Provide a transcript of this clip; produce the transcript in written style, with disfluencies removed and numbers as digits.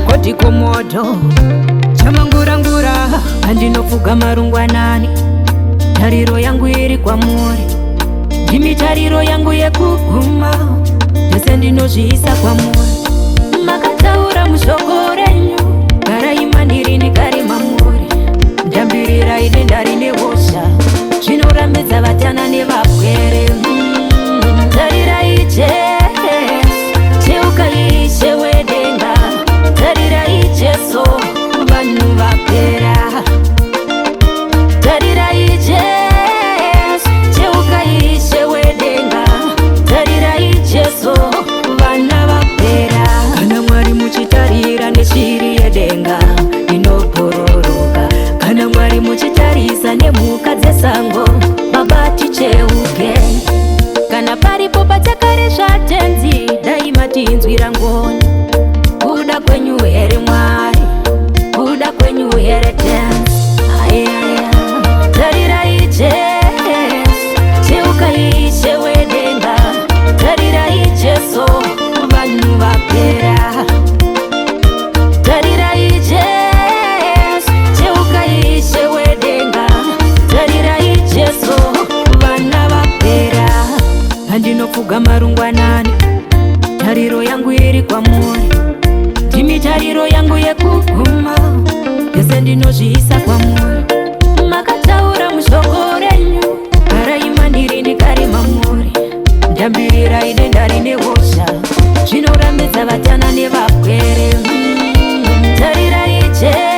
Koti komoto chamangurangura handinofuga marungwanani. Tariro yangu iri kwamuri, ndimi tariro yangu yekuguma, zvese ndinozviisa kwamuri. Makataura mushoko renyu, garaima ndiri negari mamuri. Ndambirira ine ndari nehosha, zvinorambidza vatana nevapwere. Tarirai Jesu, cheuka Ishe wedenga. Tarirai Jesu, vanhu vapera. Tarirai Jesu, cheuka Ishe wedenga. Tarirai Jesu, vana vapera. Kana Mwari muchitarira neshiri yedenga inopururika, kana Mwari muchitarisa nemhuka dzesango, mabati cheuke. Kana paripo pachakare zvatenzi, daima tinzwira ngoni. Kuda kwenyu here Mwari, kuda kwenyu here tenzi. Tarirai Jesu, cheuka Ishe wedenga. Tarirai Jesu, vanhu vapera. Tarirai Jesu, cheuka Ishe wedenga. Tarirai Jesu, vana vapera. Handinofuga marungwanani, tariro yangu iri kwamuri. Ndimi tariro yangu yekuguma, zvese ndinozviisa kwamuri. Makataura mushoko renyu, garaima ndiri negari mamuri. Ndambirira ine ndari nehosha, zvinorambidza vatana nevapwere. Tarirai Jesu.